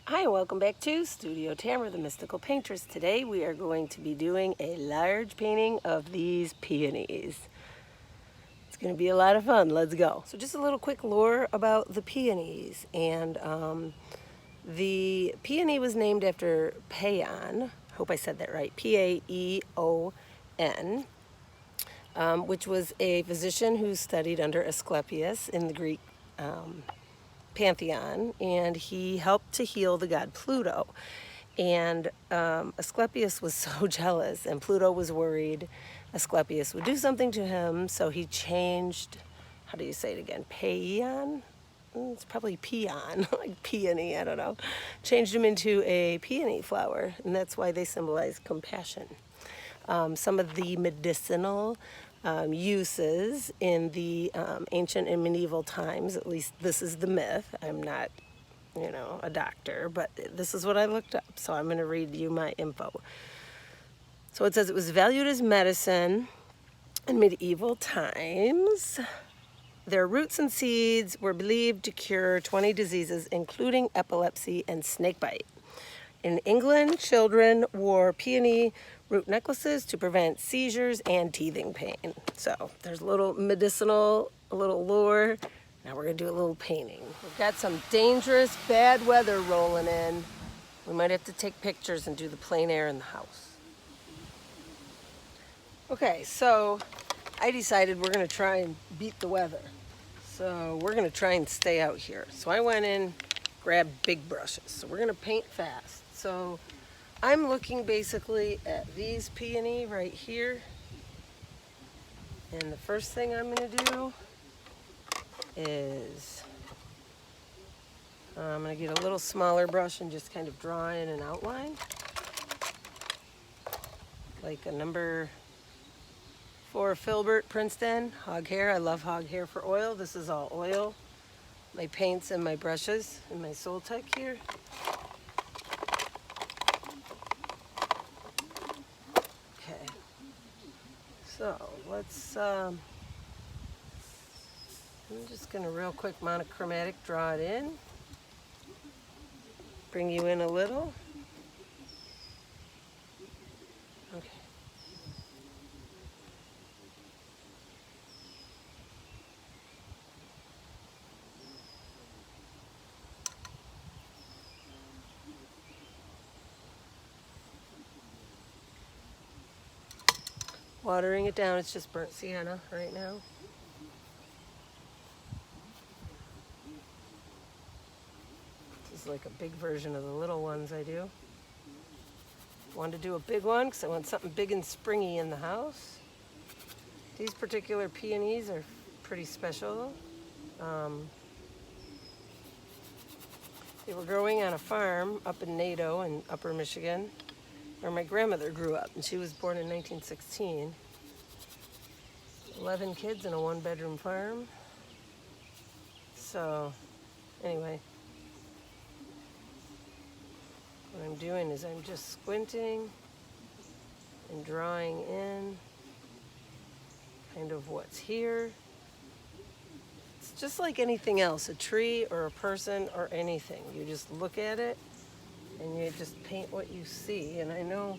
Hi, welcome back to Studio Tamera, the Mystical Paintress. Today we are going to be doing a large painting of these peonies. It's going to be a lot of fun. Let's go. So just a little quick lore about the peonies. And the peony was named after Peon. Hope I said that right. P-A-E-O-N. Which was a physician who studied under Asclepius in the Greek pantheon, and he helped to heal the god Pluto. And Asclepius was so jealous, and Pluto was worried Asclepius would do something to him, so he changed, how do you say it again, Paeon? It's probably peon, like peony, I don't know. Changed him into a peony flower, and that's why they symbolize compassion. Some of the medicinal uses in the ancient and medieval times, at least this is the myth. I'm not, a doctor, but this is what I looked up. So I'm going to read you my info. So it says it was valued as medicine in medieval times. Their roots and seeds were believed to cure 20 diseases, including epilepsy and snakebite. In England, children wore peony root necklaces to prevent seizures and teething pain. So there's a little medicinal, a little lore. Now we're going to do a little painting. We've got some dangerous, bad weather rolling in. We might have to take pictures and do the plein air in the house. Okay, so I decided we're going to try and beat the weather. So we're going to try and stay out here. So I went in, grabbed big brushes. So we're going to paint fast. So I'm looking basically at these peony right here. And the first thing I'm going to do is I'm going to get a little smaller brush and just kind of draw in an outline. Like a number 4 Filbert Princeton, hog hair. I love hog hair for oil. This is all oil. My paints and my brushes and my Soltec here. Okay, so let's, I'm just gonna real quick monochromatic draw it in. Bring you in a little. Okay. Watering it down, it's just burnt sienna right now. This is like a big version of the little ones I do. Wanted to do a big one because I want something big and springy in the house. These particular peonies are pretty special. They were growing on a farm up in Nato in Upper Michigan, where my grandmother grew up, and she was born in 1916. 11 kids in a 1-bedroom farm. So, anyway, what I'm doing is I'm just squinting and drawing in kind of what's here. It's just like anything else, a tree or a person or anything. You just look at it and you just paint what you see. And I know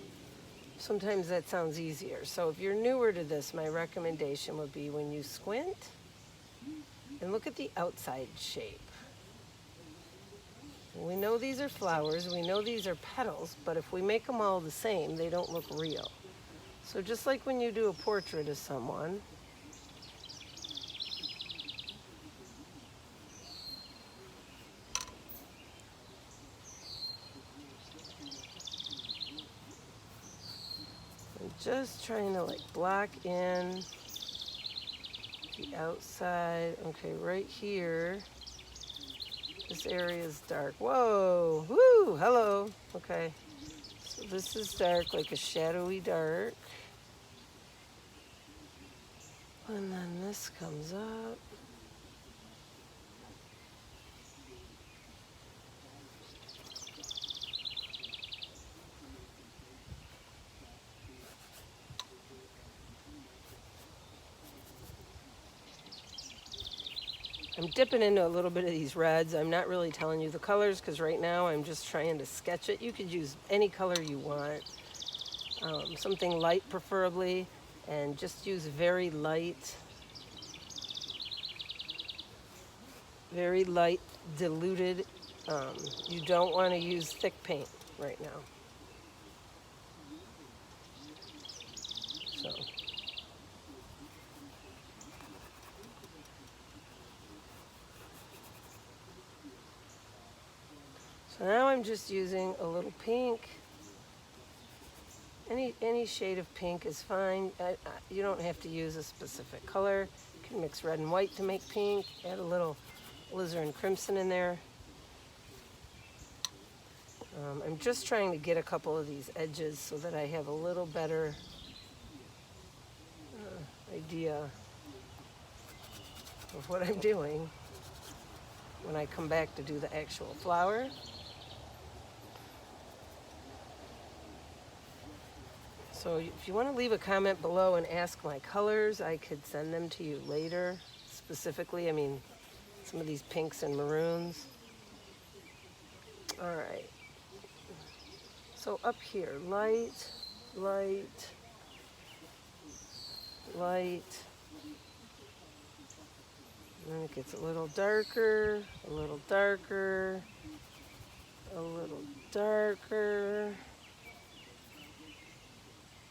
sometimes that sounds easier. So if you're newer to this, my recommendation would be when you squint and look at the outside shape. We know these are flowers, we know these are petals, but if we make them all the same, they don't look real. So just like when you do a portrait of someone, I'm just trying to like block in the outside. Okay, right here. This area is dark. Whoa, woo, hello. Okay, so this is dark, like a shadowy dark. And then this comes up. I'm dipping into a little bit of these reds. I'm not really telling you the colors because right now I'm just trying to sketch it. You could use any color you want, something light preferably, and just use very light diluted. You don't want to use thick paint right now. So. So now I'm just using a little pink. Any shade of pink is fine. You don't have to use a specific color. You can mix red and white to make pink. Add a little alizarin crimson in there. I'm just trying to get a couple of these edges so that I have a little better idea of what I'm doing when I come back to do the actual flower. So if you want to leave a comment below and ask my colors, I could send them to you later. Specifically, I mean, some of these pinks and maroons. All right. So up here, light, light, light. And then it gets a little darker, a little darker, a little darker.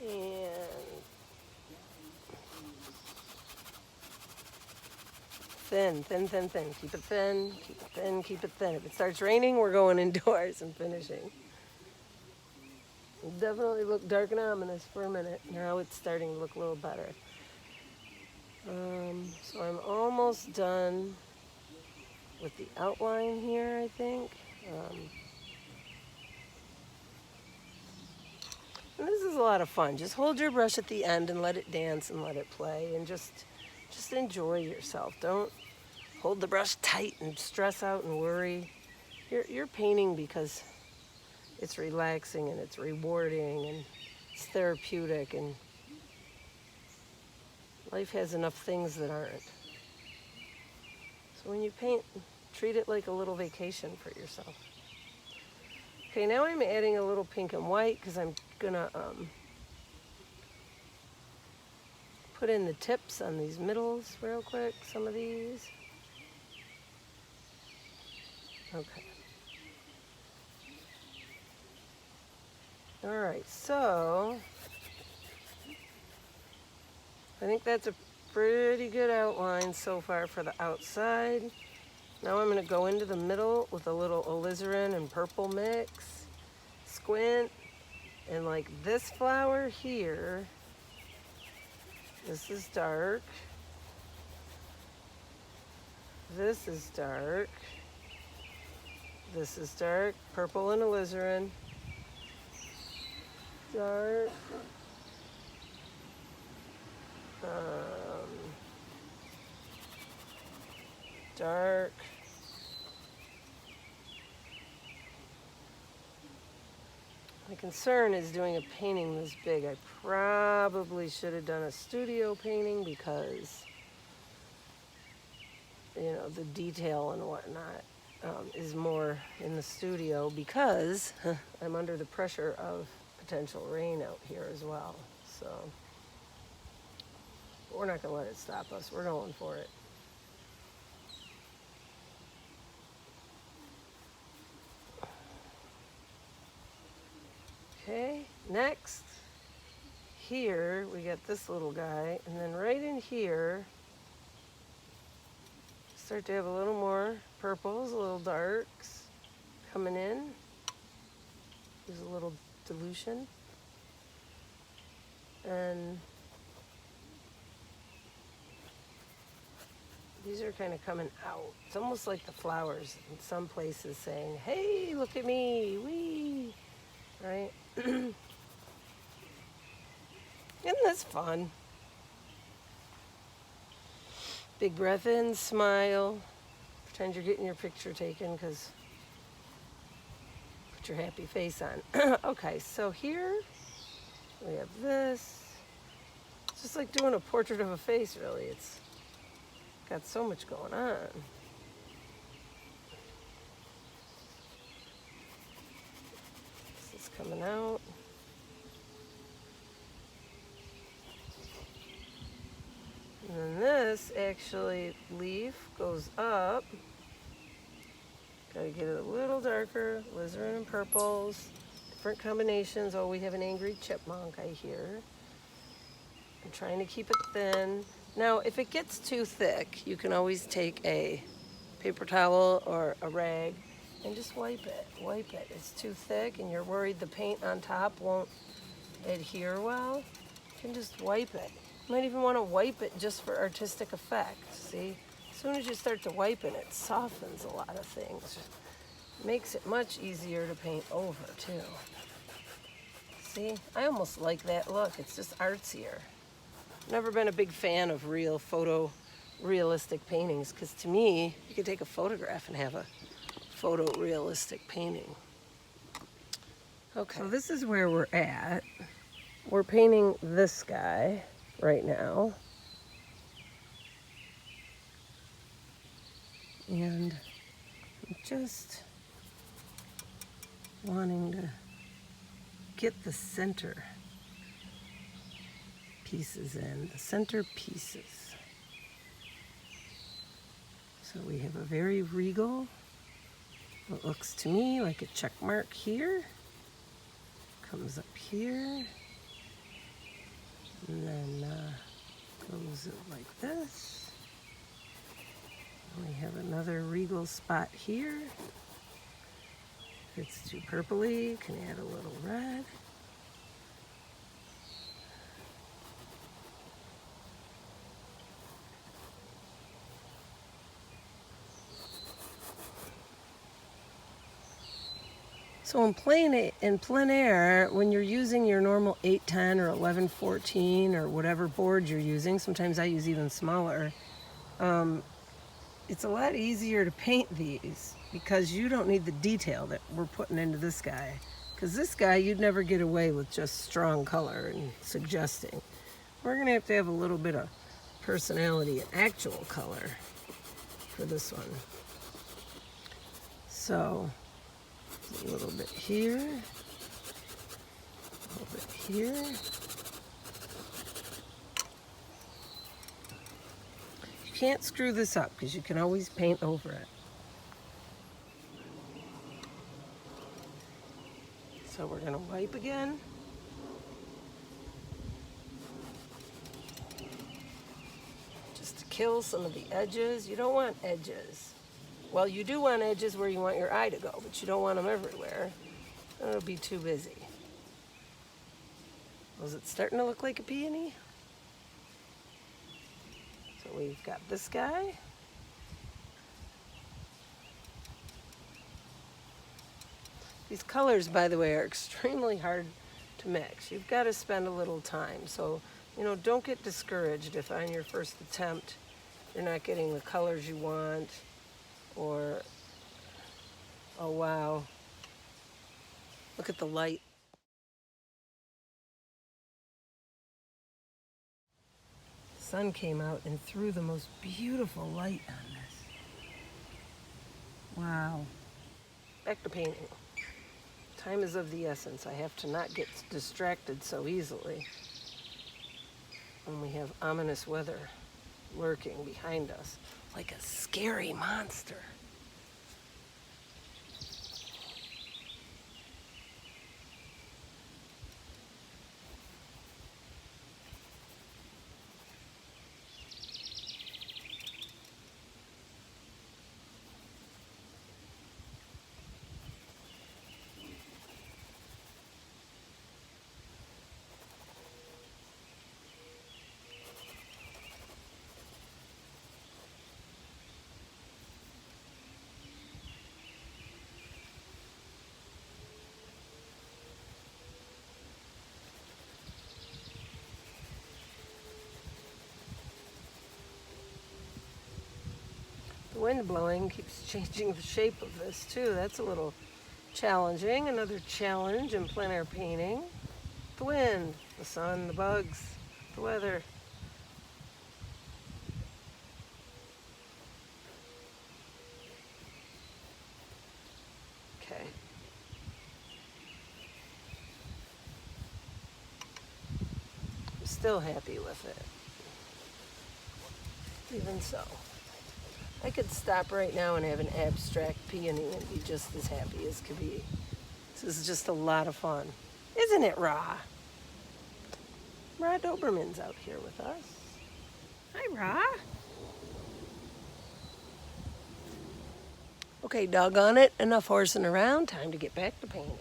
And thin, thin, thin, thin. Keep it thin, keep it thin, keep it thin. If it starts raining, we're going indoors and finishing. It definitely looked dark and ominous for a minute. Now it's starting to look a little better. So I'm almost done with the outline here, I think. And this is a lot of fun. Just hold your brush at the end and let it dance and let it play and just enjoy yourself. Don't hold the brush tight and stress out and worry. You're painting because it's relaxing and it's rewarding and it's therapeutic, and life has enough things that aren't. So when you paint, treat it like a little vacation for yourself. Okay, now I'm adding a little pink and white because I'm gonna put in the tips on these middles real quick, some of these. Okay. All right, so I think that's a pretty good outline so far for the outside. Now I'm going to go into the middle with a little alizarin and purple mix, squint, and like this flower here, this is dark, this is dark, this is dark, purple and alizarin, dark, dark, my concern is doing a painting this big. I probably should have done a studio painting because, you know, the detail and whatnot is more in the studio because I'm under the pressure of potential rain out here as well. So we're not going to let it stop us. We're going for it. Okay, next, here we got this little guy, and then right in here, start to have a little more purples, a little darks coming in. There's a little dilution. And these are kind of coming out. It's almost like the flowers in some places saying, hey, look at me, wee, right? Isn't this fun? Big breath in, smile, pretend you're getting your picture taken because put your happy face on. Okay, so here we have this. It's just like doing a portrait of a face, really. It's got so much going on. This is coming out. And then this actually leaf goes up. Gotta get it a little darker, alizarin and purples, different combinations. Oh, we have an angry chipmunk, I hear. I'm trying to keep it thin. Now, if it gets too thick, you can always take a paper towel or a rag and just wipe it. Wipe it. It's too thick and you're worried the paint on top won't adhere well. You can just wipe it. You might even want to wipe it just for artistic effect. See? As soon as you start to wipe it, it softens a lot of things. Makes it much easier to paint over, too. See? I almost like that look. It's just artsier. Never been a big fan of photorealistic paintings, because to me, you could take a photograph and have a photorealistic painting. Okay, so this is where we're at. We're painting this guy right now. And I'm just wanting to get the center pieces in, the center pieces. So we have a very regal, what looks to me like a check mark here, comes up here, and then goes like this. And we have another regal spot here. If it's too purpley, can add a little red. So in plein air, when you're using your normal 810 or 1114 or whatever board you're using, sometimes I use even smaller, it's a lot easier to paint these because you don't need the detail that we're putting into this guy. Because this guy, you'd never get away with just strong color and suggesting. We're going to have a little bit of personality and actual color for this one. So a little bit here, a little bit here. You can't screw this up because you can always paint over it. So we're going to wipe again. Just to kill some of the edges. You don't want edges. Well, you do want edges where you want your eye to go, but you don't want them everywhere. It'll be too busy. Was it starting to look like a peony? So we've got this guy. These colors, by the way, are extremely hard to mix. You've got to spend a little time. So, don't get discouraged if on your first attempt you're not getting the colors you want. Or, oh wow, look at the light. The sun came out and threw the most beautiful light on this. Wow. Back to painting. Time is of the essence. I have to not get distracted so easily when we have ominous weather lurking behind us like a scary monster. The wind blowing keeps changing the shape of this too. That's a little challenging. Another challenge in plein air painting. The wind, the sun, the bugs, the weather. still happy with it. Even so. I could stop right now and have an abstract peony and be just as happy as could be. This is just a lot of fun. Isn't it, Ra? Ra Doberman's out here with us. Hi, Ra. Okay, doggone it. Enough horsing around. Time to get back to painting.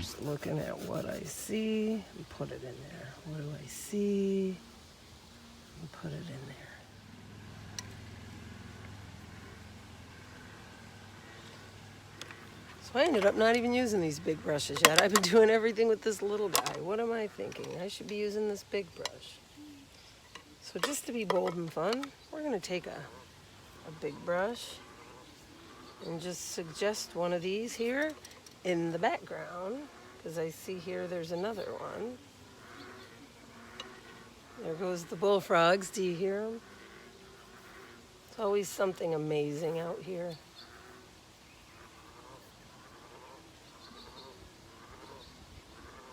Just looking at what I see and put it in there. What do I see? And put it in there. So I ended up not even using these big brushes yet. I've been doing everything with this little guy. What am I thinking? I should be using this big brush. So just to be bold and fun, we're going to take a big brush and just suggest one of these here in the background, because I see here there's another one. There goes the bullfrogs. Do you hear them? It's always something amazing out here.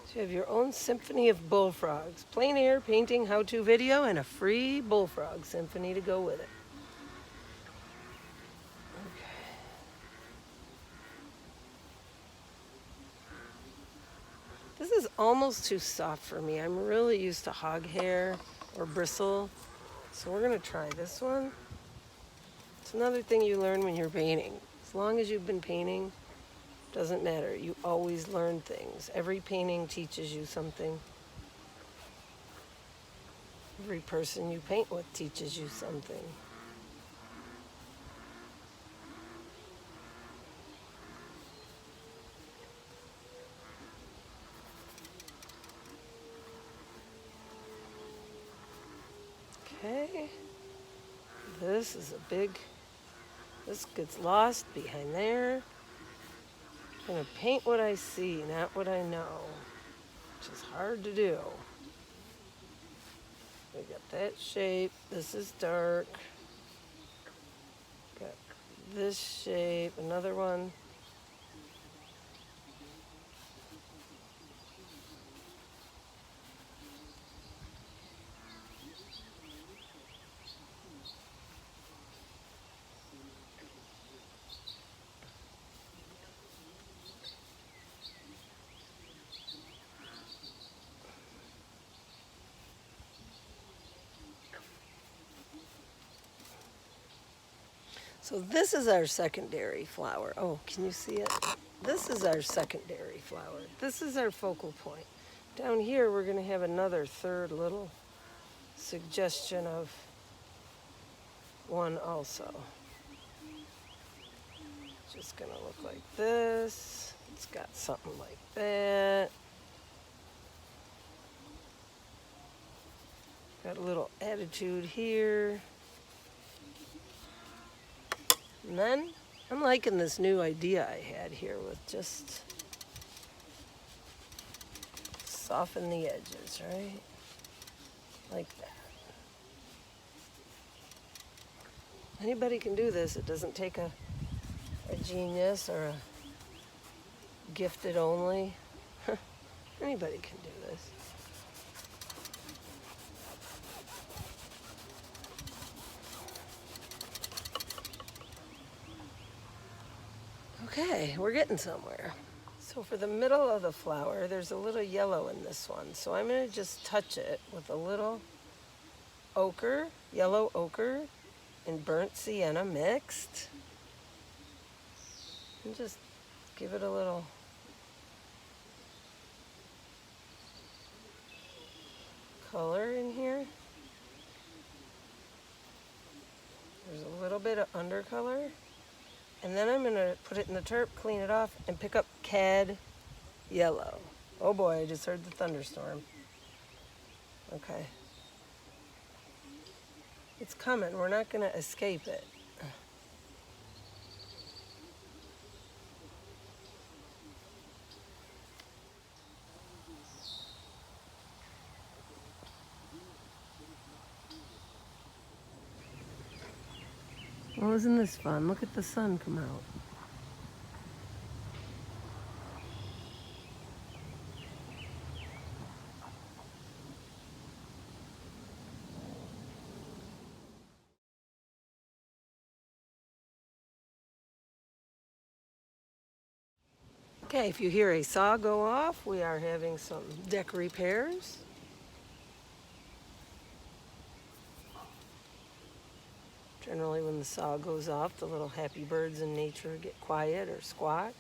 So you have your own symphony of bullfrogs. Plein air painting how-to video and a free bullfrog symphony to go with it. Okay. This is almost too soft for me. I'm really used to hog hair or bristle. So we're going to try this one. It's another thing you learn when you're painting. As long as you've been painting, doesn't matter. You always learn things. Every painting teaches you something. Every person you paint with teaches you something. Okay. This is a big, this gets lost behind there. I'm going to paint what I see, not what I know, which is hard to do. We got that shape. This is dark. Got this shape, another one. So this is our secondary flower. Oh, can you see it? This is our secondary flower. This is our focal point. Down here, we're going to have another third little suggestion of one also. Just going to look like this. It's got something like that. Got a little attitude here. And then I'm liking this new idea I had here with just soften the edges, right? Like that. Anybody can do this. It doesn't take a genius or a gifted only. Anybody can do this. Okay, we're getting somewhere. So for the middle of the flower, there's a little yellow in this one. So I'm going to just touch it with a little ochre, yellow ochre, and burnt sienna mixed. And just give it a little color in here. There's a little bit of undercolor. And then I'm going to put it in the turp, clean it off, and pick up cad yellow. Oh boy, I just heard the thunderstorm. Okay. It's coming. We're not going to escape it. Well, isn't this fun? Look at the sun come out. Okay, if you hear a saw go off, we are having some deck repairs. Generally when the saw goes off, the little happy birds in nature get quiet or squawk.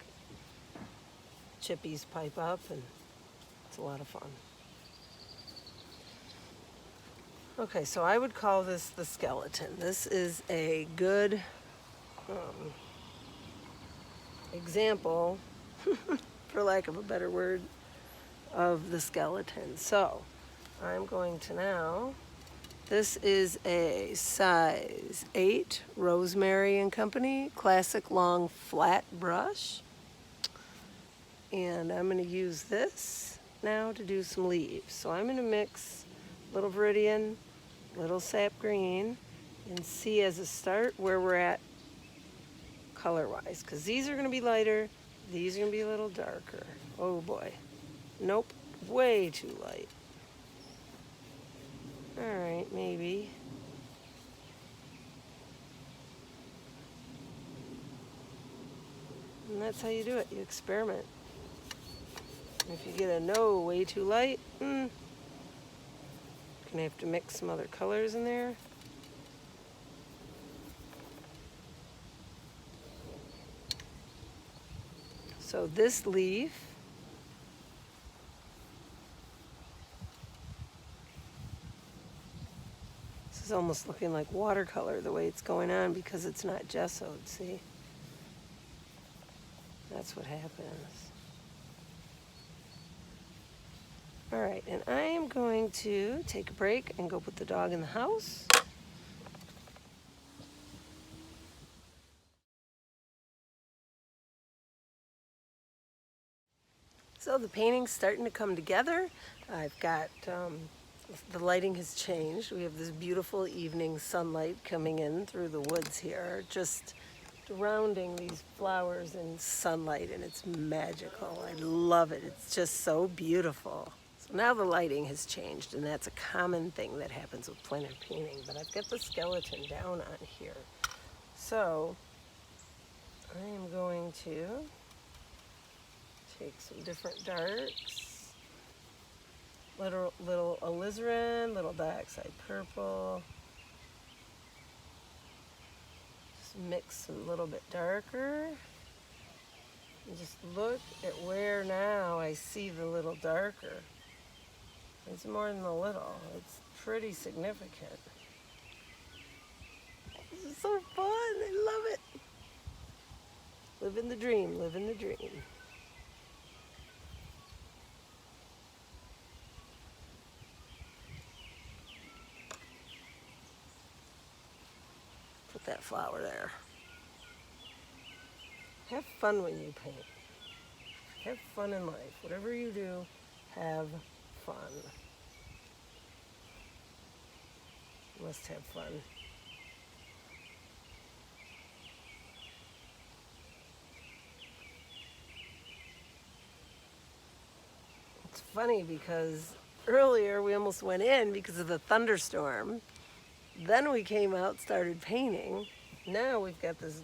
chippies pipe up, and it's a lot of fun. Okay, so I would call this the skeleton. This is a good example, for lack of a better word, of the skeleton. So I'm going to now, this is a size 8 Rosemary and Company classic long flat brush. And I'm going to use this now to do some leaves. So I'm going to mix little Viridian, little sap green, and see as a start where we're at color-wise. Because these are going to be lighter, these are going to be a little darker. Oh boy. Nope, way too light. Alright, maybe. And that's how you do it, you experiment. If you get a no, way too light, gonna have to mix some other colors in there. So this leaf, this is almost looking like watercolor the way it's going on because it's not gessoed, see? That's what happens. All right, and I am going to take a break and go put the dog in the house. So the painting's starting to come together. I've got, the lighting has changed. We have this beautiful evening sunlight coming in through the woods here, just surrounding these flowers in sunlight, and it's magical. I love it. It's just so beautiful. So now the lighting has changed, and that's a common thing that happens with plein air painting, but I've got the skeleton down on here. So I am going to take some different darks, little alizarin, little dioxide purple, just mix some a little bit darker, and just look at where now I see the little darker. It's more than a little, it's pretty significant. This is so fun, I love it. Living the dream, living the dream. Put that flower there. Have fun when you paint. Have fun in life. Whatever you do, have fun. You must have fun. It's funny because earlier we almost went in because of the thunderstorm. Then we came out, started painting. Now we've got this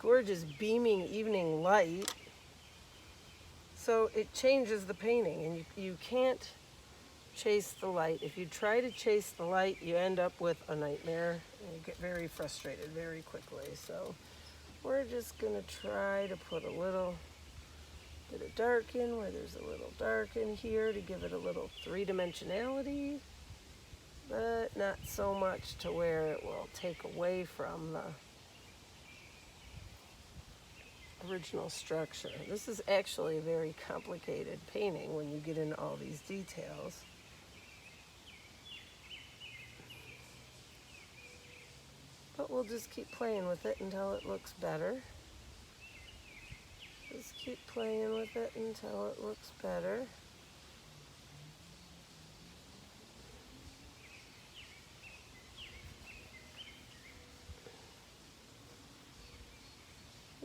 gorgeous beaming evening light. So it changes the painting, and you can't chase the light. If you try to chase the light, you end up with a nightmare, and you get very frustrated very quickly. So we're just gonna try to put a little bit of dark in where there's a little dark in here to give it a little three-dimensionality, but not so much to where it will take away from the original structure. This is actually a very complicated painting when you get into all these details. But we'll just keep playing with it until it looks better. Just keep playing with it until it looks better.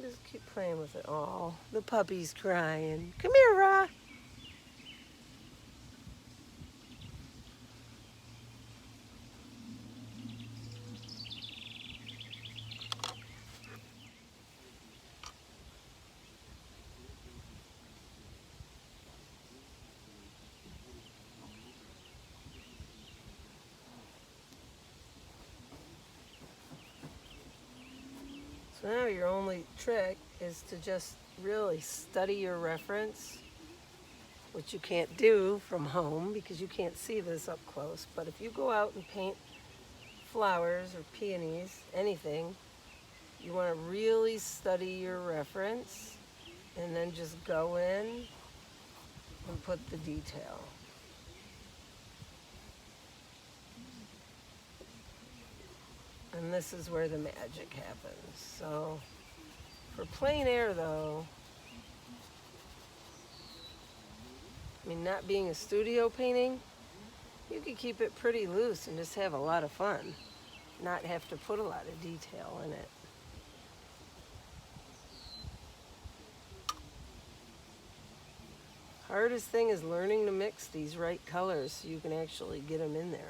Just keep playing with it. Oh, the puppy's crying. Come here, Ra. So now your only trick is to just really study your reference, which you can't do from home because you can't see this up close. But if you go out and paint flowers or peonies, anything, you want to really study your reference and then just go in and put the detail. And this is where the magic happens. So for plein air though, I mean, not being a studio painting, you could keep it pretty loose and just have a lot of fun, not have to put a lot of detail in it. Hardest thing is learning to mix these right colors so you can actually get them in there.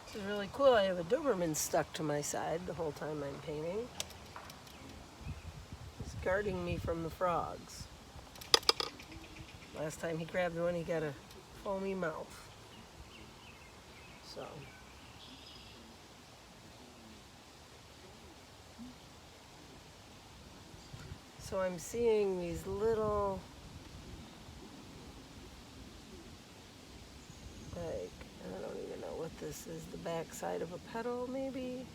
This is really cool. I have a Doberman stuck to my side the whole time I'm painting. He's guarding me from the frogs. Last time he grabbed one, he got a foamy mouth. So I'm seeing these little, like, I don't even know what this is, the back side of a petal maybe?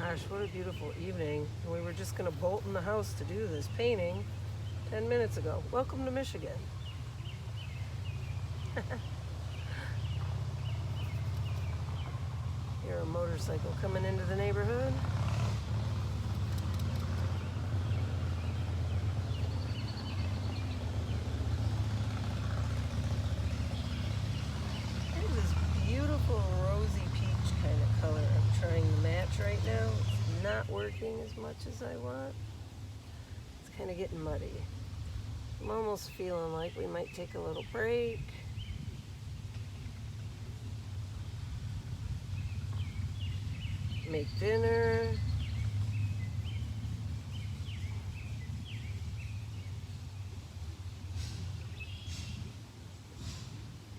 Gosh, what a beautiful evening. And we were just going to bolt in the house to do this painting 10 minutes ago. Welcome to Michigan. Hear a motorcycle coming into the neighborhood. There's this beautiful rosy peach kind of color I'm trying to match right now. It's not working as much as I want. It's kind of getting muddy. I'm almost feeling like we might take a little break. Make dinner.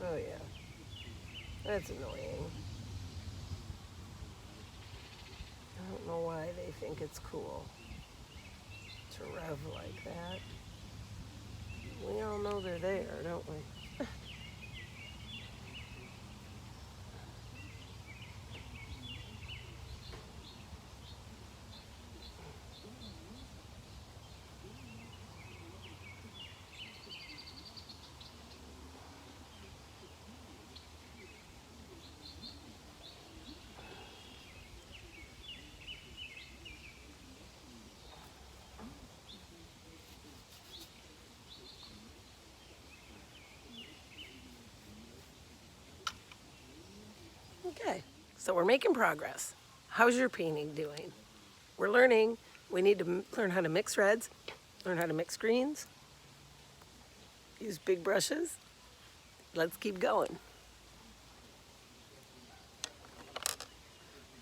Oh yeah, that's annoying. I don't know why they think it's cool to rev like that. We all know they're there, don't we? Okay, so we're making progress. How's your painting doing? We're learning. We need to learn how to mix reds, learn how to mix greens, use big brushes. Let's keep going.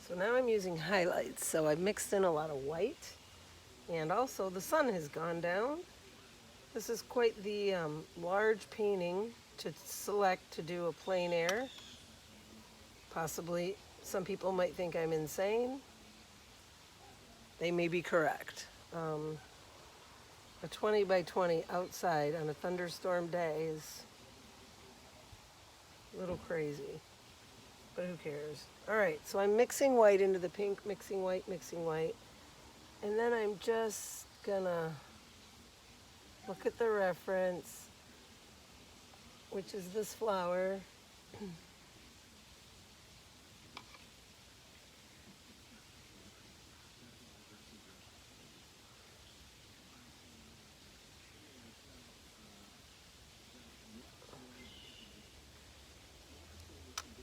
So now I'm using highlights. So I've mixed in a lot of white, and also the sun has gone down. This is quite the large painting to select to do a plein air. Possibly some people might think I'm insane. They may be correct. A 20 by 20 outside on a thunderstorm day is a little crazy, but who cares? All right, so I'm mixing white into the pink, mixing white, and then I'm just gonna look at the reference which is this flower.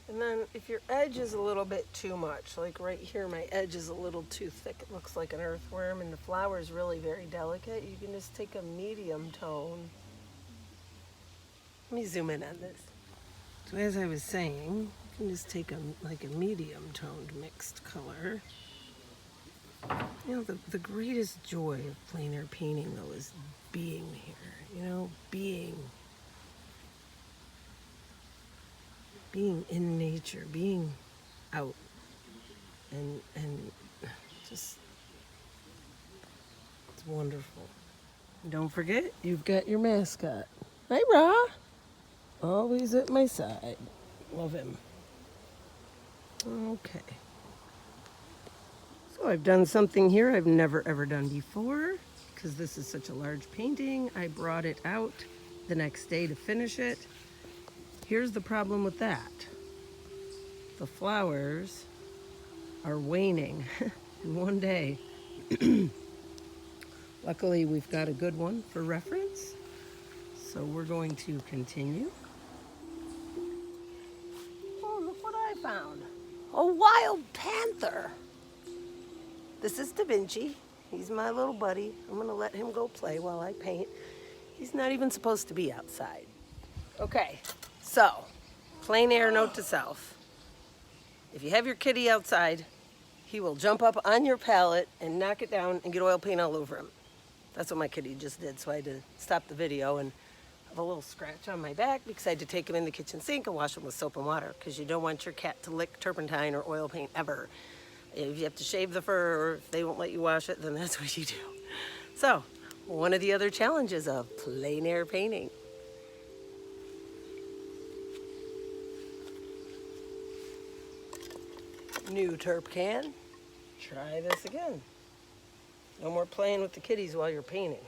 And then if your edge is a little bit too much, like right here, my edge is a little too thick. It looks like an earthworm, and the flower is really very delicate. You can just take a medium tone. Let me zoom in on this. So as I was saying, you can just take like a medium toned mixed color. You know, the greatest joy of plein air painting, though, is being here. You know, being in nature, being out, and just, it's wonderful. Don't forget, you've got your mascot. Hi, Ra. Always at my side. Love him. Okay. So I've done something here I've never ever done before, because this is such a large painting. I brought it out the next day to finish it. Here's the problem with that. The flowers are waning in one day. Luckily, we've got a good one for reference. So we're going to continue. Oh, look what I found. A wild panther. This is Da Vinci. He's my little buddy. I'm gonna let him go play while I paint. He's not even supposed to be outside. Okay, so, plein air note to self. If you have your kitty outside, he will jump up on your palette and knock it down and get oil paint all over him. That's what my kitty just did, so I had to stop the video and have a little scratch on my back because I had to take him in the kitchen sink and wash him with soap and water, because you don't want your cat to lick turpentine or oil paint ever. If you have to shave the fur, or if they won't let you wash it, then that's what you do. So, one of the other challenges of plein air painting. New turp can. Try this again. No more playing with the kitties while you're painting.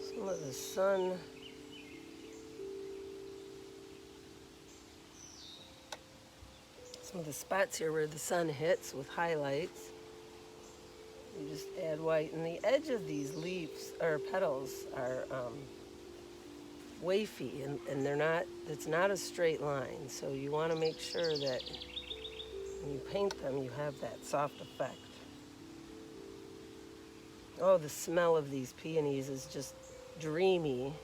Some of the sun. Some of the spots here where the sun hits with highlights. You just add white, and the edge of these leaves or petals are wafy, and they're not. It's not a straight line. So you want to make sure that when you paint them, you have that soft effect. Oh, the smell of these peonies is just dreamy.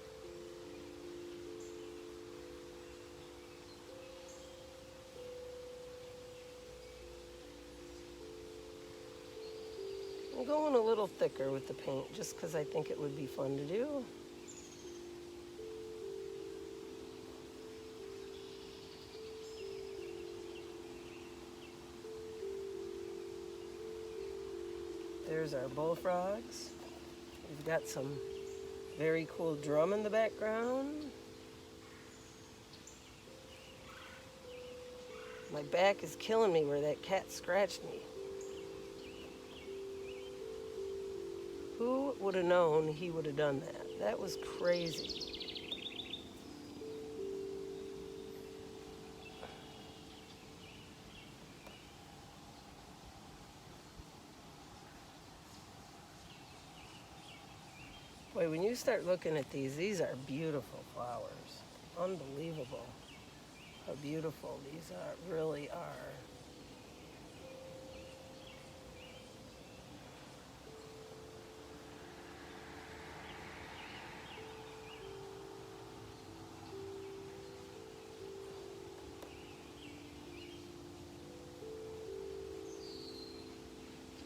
I'm going a little thicker with the paint just because I think it would be fun to do. There's our bullfrogs. We've got some very cool drum in the background. My back is killing me where that cat scratched me. Who would have known he would have done that? That was crazy. Boy, when you start looking at these are beautiful flowers. Unbelievable how beautiful these are, really are.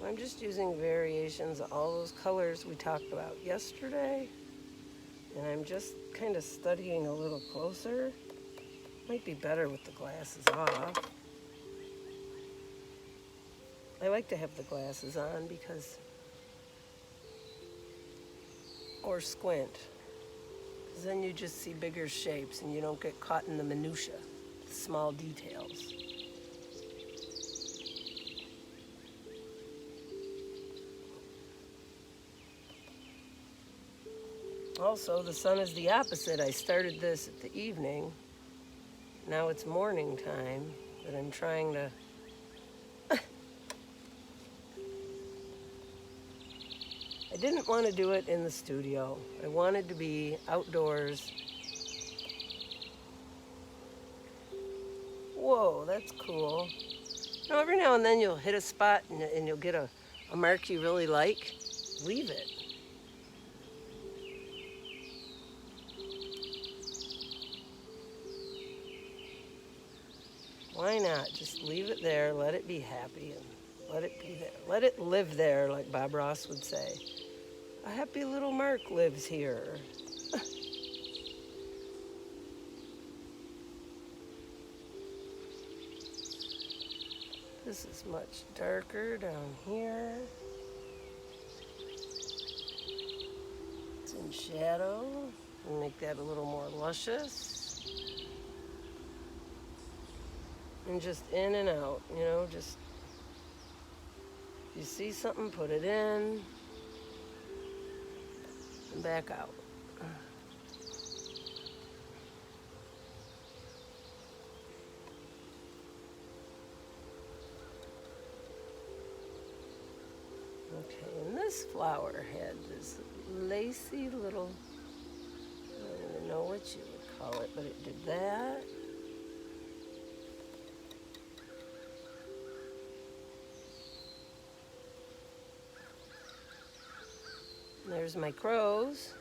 I'm just using variations of all those colors we talked about yesterday. And I'm just kind of studying a little closer. Might be better with the glasses off. I like to have the glasses on because, or squint, because then you just see bigger shapes and you don't get caught in the minutia, the small details. Also, the sun is the opposite. I started this at the evening. Now it's morning time, but I'm trying to I didn't want to do it in the studio. I wanted to be outdoors. Whoa, that's cool. Now, every now and then you'll hit a spot and you'll get a mark you really like. Leave it. Why not? Just leave it there, let it be happy, and let it be there. Let it live there, like Bob Ross would say. A happy little mark lives here. This is much darker down here. It's in shadow. And make that a little more luscious. And just in and out, you know, just you see something, put it in and back out. Okay, and this flower had this lacy little, I don't even know what you would call it, but it did that. There's my crows.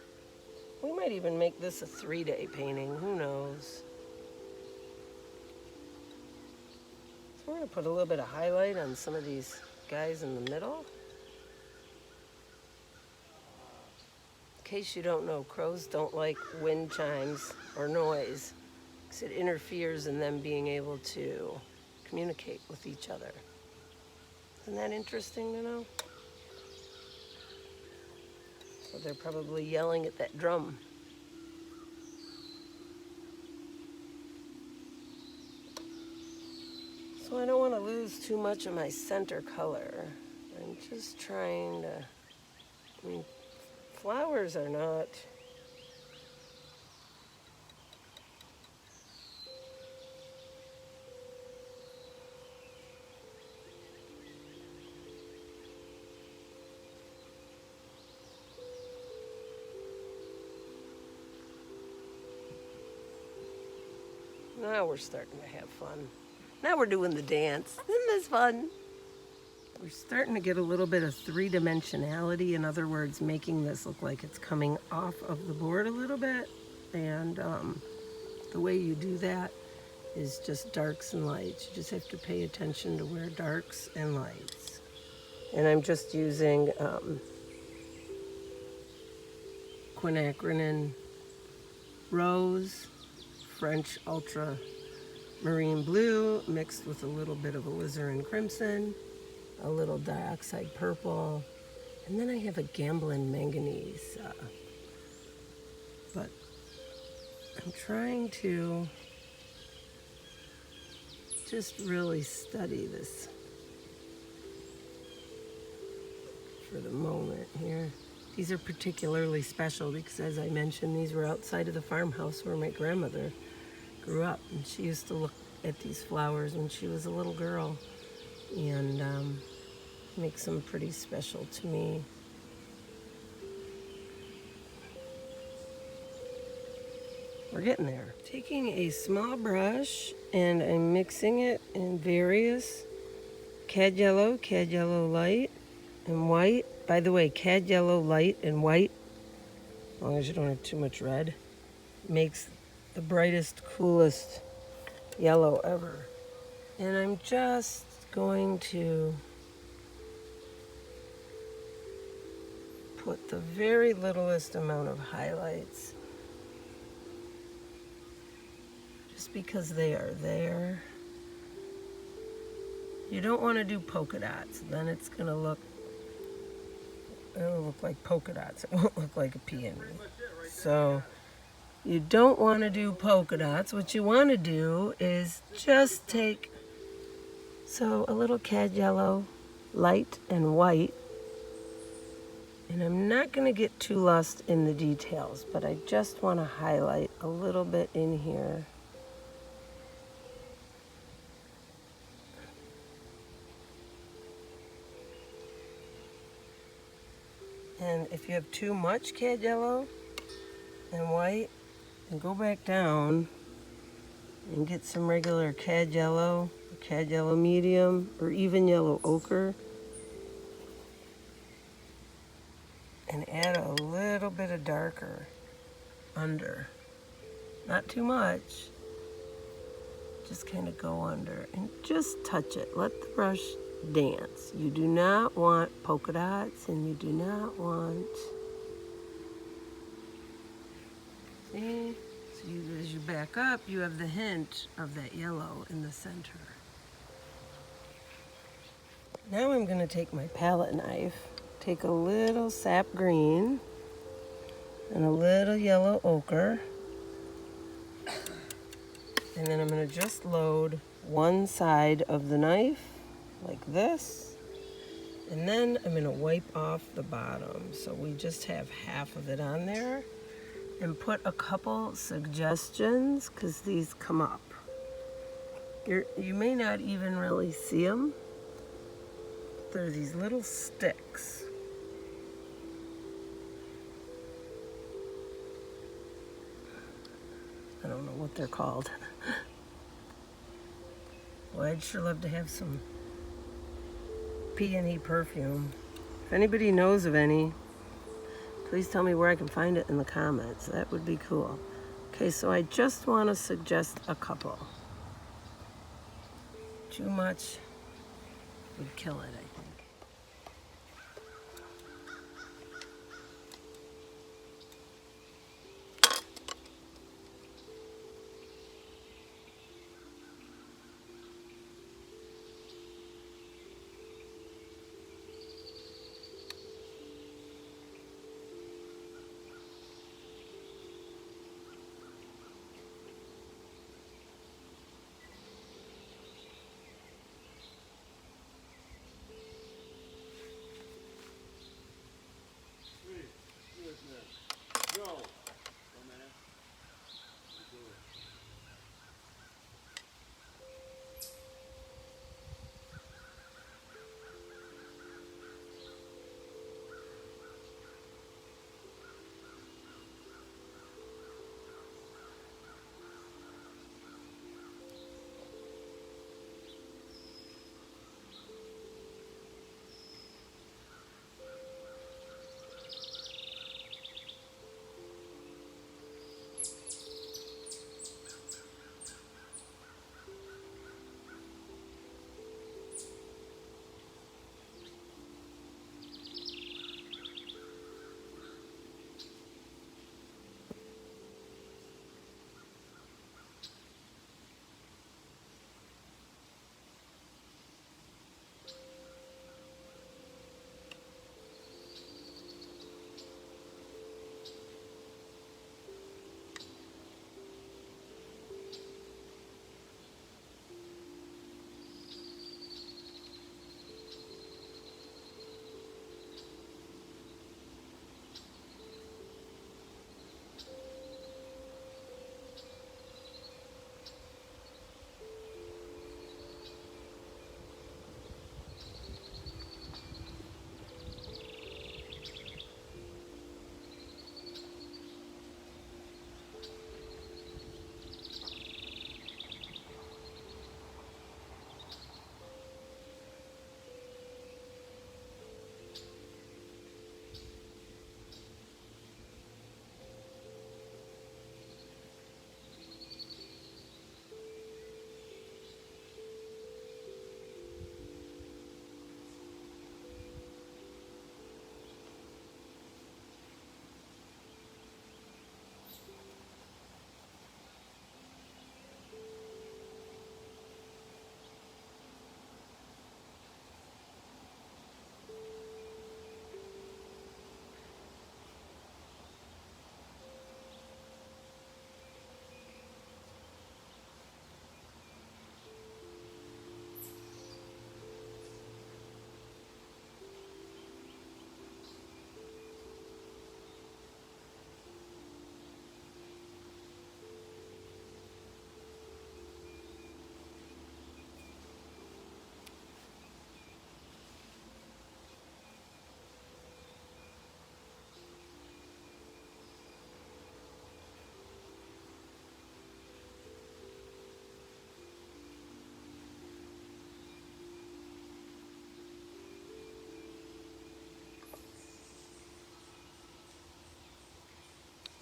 We might even make this a 3-day painting, who knows. So we're gonna put a little bit of highlight on some of these guys in the middle. In case you don't know, crows don't like wind chimes or noise because it interferes in them being able to communicate with each other. Isn't that interesting to know? So they're probably yelling at that drum. So I don't want to lose too much of my center color. I'm just trying to, I mean, flowers are not, now we're starting to have fun. Now we're doing the dance. Isn't this fun? We're starting to get a little bit of three-dimensionality. In other words, making this look like it's coming off of the board a little bit. And the way you do that is just darks and lights. You just have to pay attention to where darks and lights. And I'm just using quinacridone rose, French ultramarine blue mixed with a little bit of alizarin crimson, a little dioxide purple, and then I have a gamblin manganese. But I'm trying to just really study this for the moment here. These are particularly special because, as I mentioned, these were outside of the farmhouse where my grandmother grew up, and she used to look at these flowers when she was a little girl, and makes them pretty special to me. We're getting there. Taking a small brush and I'm mixing it in various cad yellow light, and white. By the way, cad yellow light and white, as long as you don't have too much red, makes the brightest, coolest yellow ever. And I'm just going to put the very littlest amount of highlights, just because they are there. You don't want to do polka dots, then it's going to look, it'll look like polka dots. It won't look like a peony. So you don't want to do polka dots. What you want to do is just take, so a little cad yellow, light and white. And I'm not going to get too lost in the details, but I just want to highlight a little bit in here. And if you have too much cad yellow and white, then go back down and get some regular cad yellow medium, or even yellow ochre, and add a little bit of darker under. Not too much. Just kind of go under and just touch it. Let the brush dance. You do not want polka dots, and you do not want, see? So as you back up, you have the hint of that yellow in the center. Now I'm going to take my palette knife, take a little sap green and a little yellow ochre, and then I'm going to just load one side of the knife like this, and then I'm going to wipe off the bottom so we just have half of it on there, and put a couple suggestions because these come up. You may not even really see them. They're these little sticks. I don't know what they're called. Well, I'd sure love to have some peony perfume. If anybody knows of any, please tell me where I can find it in the comments. That would be cool. Okay, so I just want to suggest a couple. Too much would kill it, I think.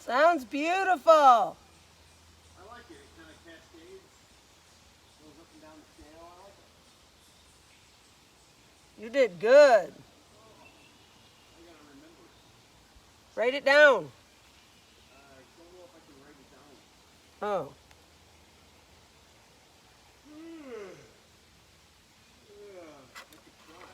Sounds beautiful. I like it. It kind of cascades, goes up and down the scale. I like it. You did good. I gotta remember it. Write it down. I don't know if I can write it down. Oh. Yeah, I could try.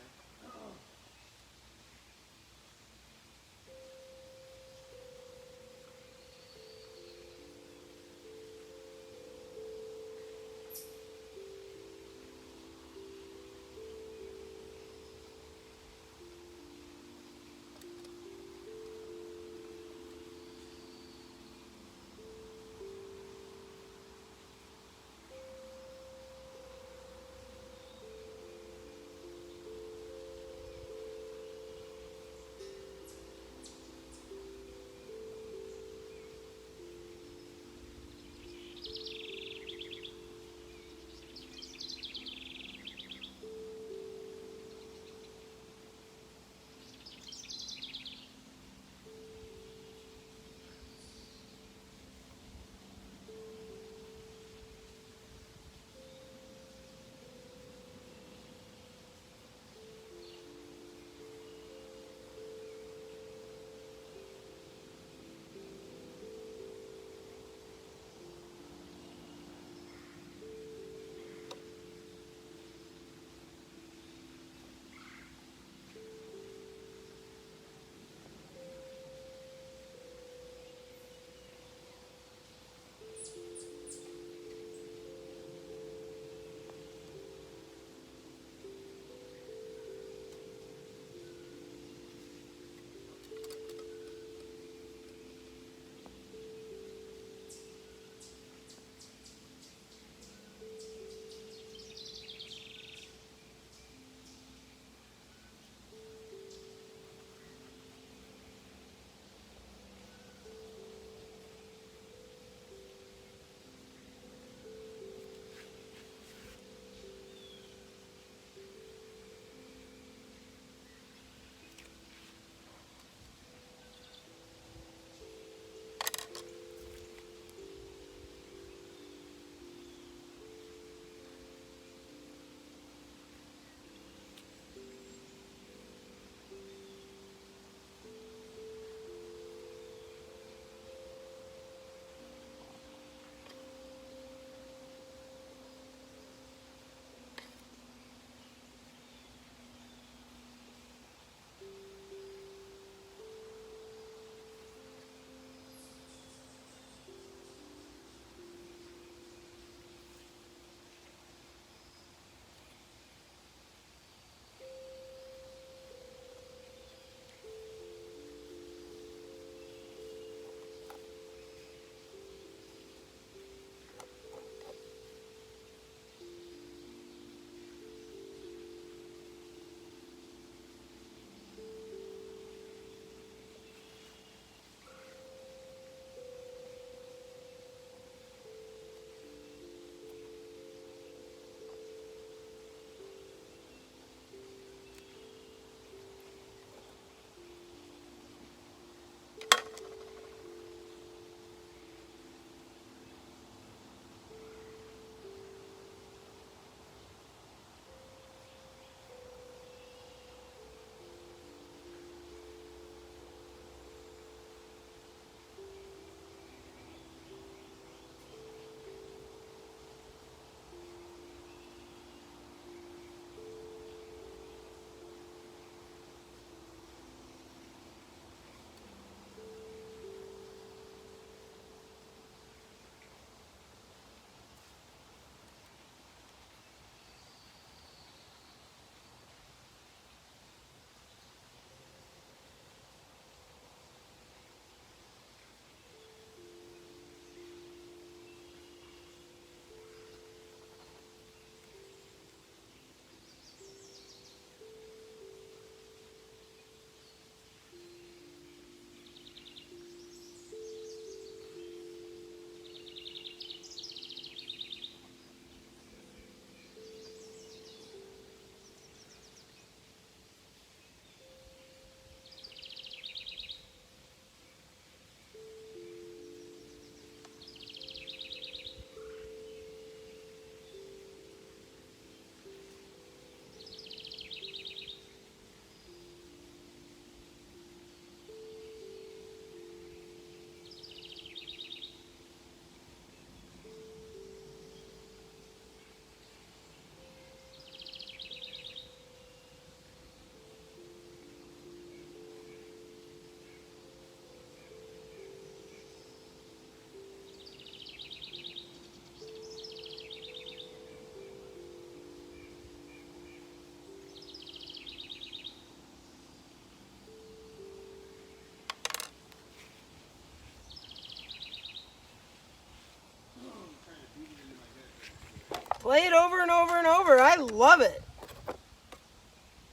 Play it over and over and over. I love it.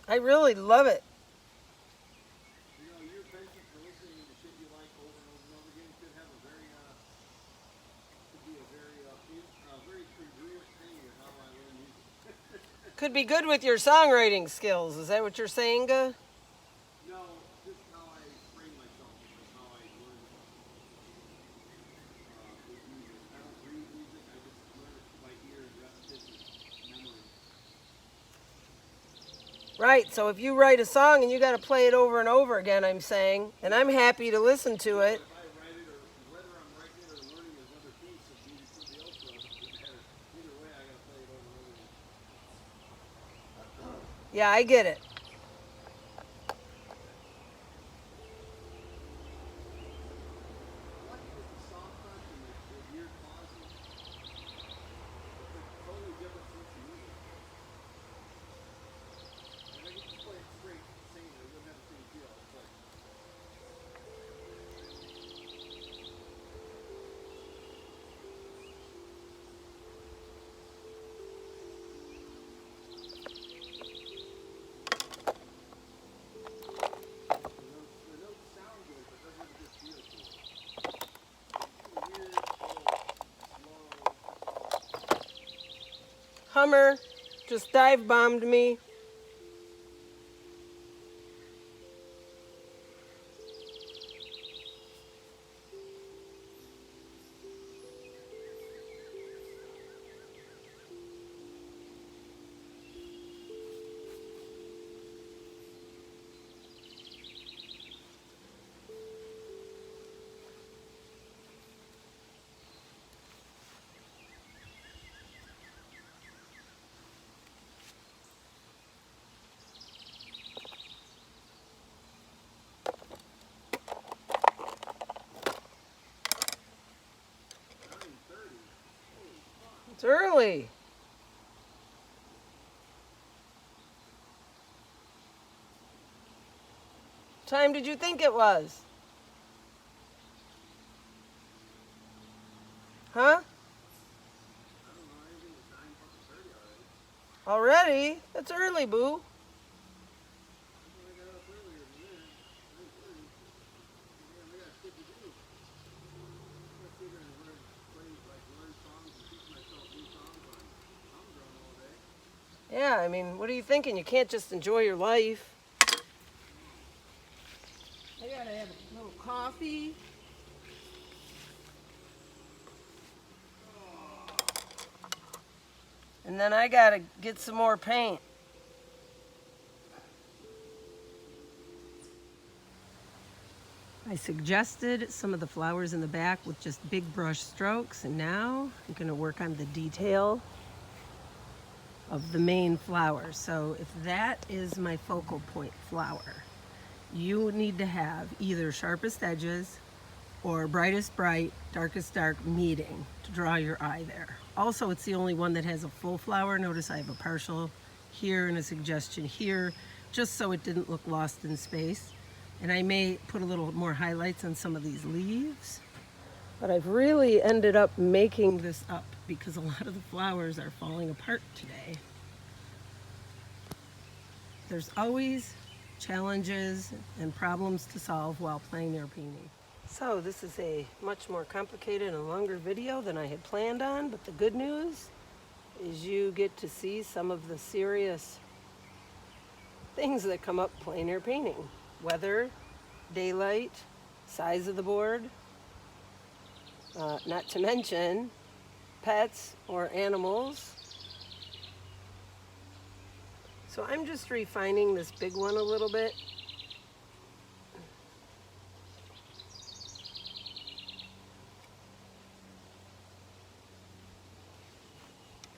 I really love it. You know, your penchant for listening to shit you like over and over and over again could have a very, could be a very congruent thing with how I learn music. Could be good with your songwriting skills. Is that what you're saying, Ga? No, just how I train myself, like how I learn with music. I don't read music, I just learn it by ear and repetition, memory. Right, so if you write a song and you got to play it over and over again, I'm saying, and I'm happy to listen to it. If I write it or whether I'm writing it or learning another piece of music somebody else wrote, it doesn't matter. Either way, I gotta play it over and over again. Yeah, I get it. Lucky with the soft touch and the weird pauses. It's a totally different sense of music. And I get to play it straight, singing it. It wouldn't have the same feel. It's like, the notes sound good, but doesn't have a good feel to it. It's weird, slow. Hummer just dive bombed me. It's early. What time did you think it was? Huh? I don't know, anything was 9:30 already. Already? That's early, boo. I got up earlier than that. 9:30. Man, I got shit to do. I'm gonna sit here and learn songs and teach myself new songs on humdrum all day. Yeah, I mean, what are you thinking? You can't just enjoy your life. I gotta have a little coffee. And then I gotta get some more paint. I suggested some of the flowers in the back with just big brush strokes, and now I'm gonna work on the detail of the main flower. So if that is my focal point flower, you need to have either sharpest edges or brightest bright, darkest dark meeting to draw your eye there. Also, it's the only one that has a full flower. Notice I have a partial here and a suggestion here, just so it didn't look lost in space. And I may put a little more highlights on some of these leaves. But I've really ended up making this up because a lot of the flowers are falling apart today. There's always challenges and problems to solve while playing near Peony. So this is a much more complicated and longer video than I had planned on, but the good news is you get to see some of the serious things that come up playing near painting. Weather, daylight, size of the board, not to mention pets or animals. So I'm just refining this big one a little bit.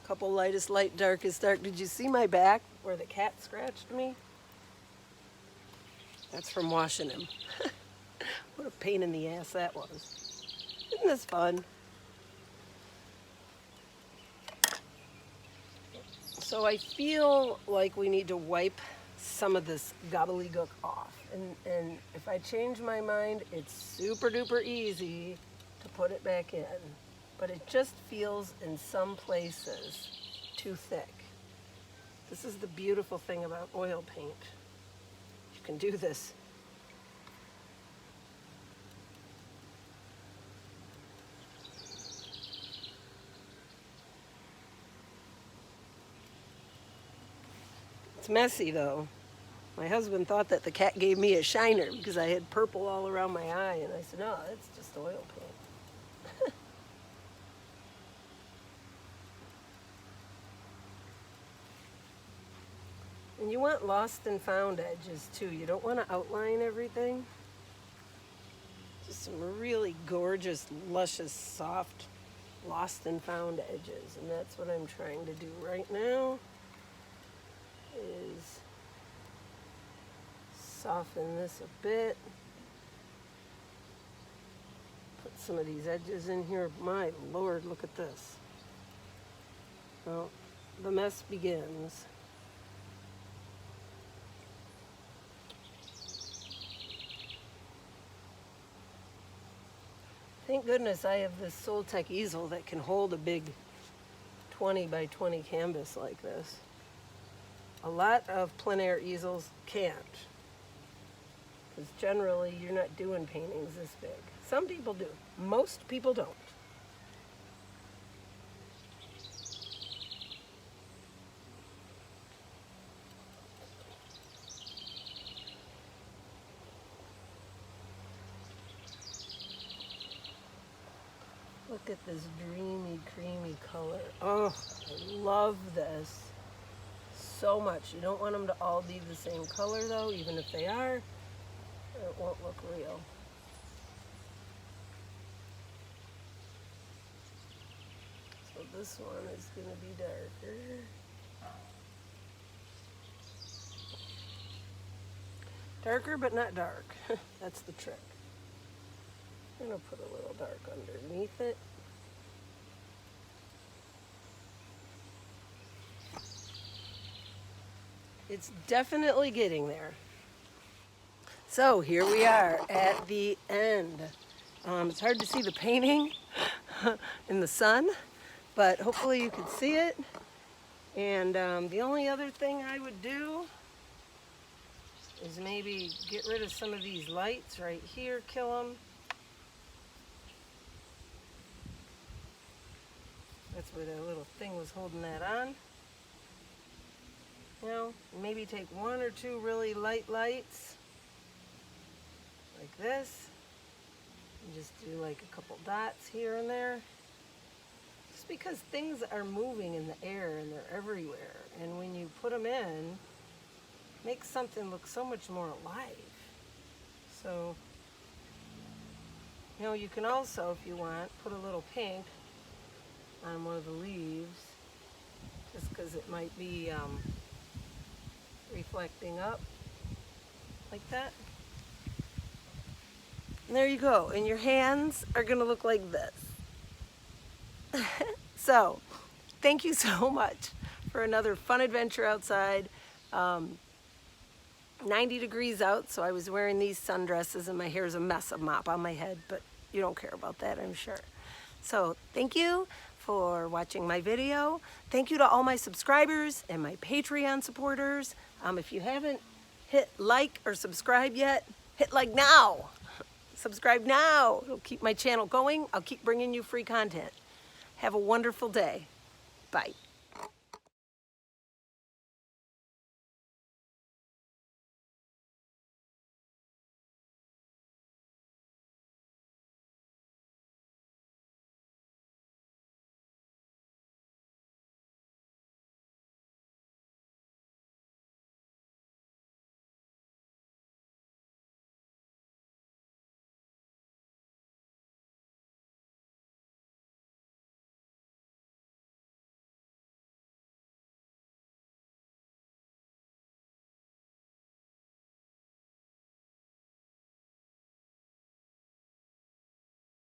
Couple lightest light, darkest dark. Did you see my back where the cat scratched me? That's from washing him. What a pain in the ass that was. Isn't this fun? So I feel like we need to wipe some of this gobbledygook off. And if I change my mind, it's super duper easy to put it back in. But it just feels in some places too thick. This is the beautiful thing about oil paint. You can do this. It's messy though. My husband thought that the cat gave me a shiner because I had purple all around my eye, and I said, no, it's just oil paint. And you want lost and found edges too. You don't want to outline everything. Just some really gorgeous, luscious, soft, lost and found edges. And that's what I'm trying to do right now, is soften this a bit. Put some of these edges in here. My Lord, look at this. Well, the mess begins. Thank goodness I have this Soltech easel that can hold a big 20 by 20 canvas like this. A lot of plein air easels can't, because generally you're not doing paintings this big. Some people do. Most people don't. Look at this dreamy, creamy color. Oh, I love this so much. You don't want them to all be the same color though, even if they are, it won't look real. So this one is going to be darker. Darker but not dark. That's the trick. I'm going to put a little dark underneath it. It's definitely getting there. So here we are at the end. It's hard to see the painting in the sun, but hopefully you can see it. And the only other thing I would do is maybe get rid of some of these lights right here, kill them. That's where that little thing was holding that on. You know, maybe take one or two really light lights, like this, and just do like a couple dots here and there. Just because things are moving in the air and they're everywhere, and when you put them in, it makes something look so much more alive. So, you know, you can also, if you want, put a little pink on one of the leaves, just because it might be reflecting up like that. And there you go. And your hands are going to look like this. So, thank you so much for another fun adventure outside. 90 degrees out, so I was wearing these sundresses and my hair's a mess of mop on my head, but you don't care about that, I'm sure. So, thank you for watching my video. Thank you to all my subscribers and my Patreon supporters. If you haven't hit like or subscribe yet, hit like now. Subscribe now. It'll keep my channel going. I'll keep bringing you free content. Have a wonderful day. Bye.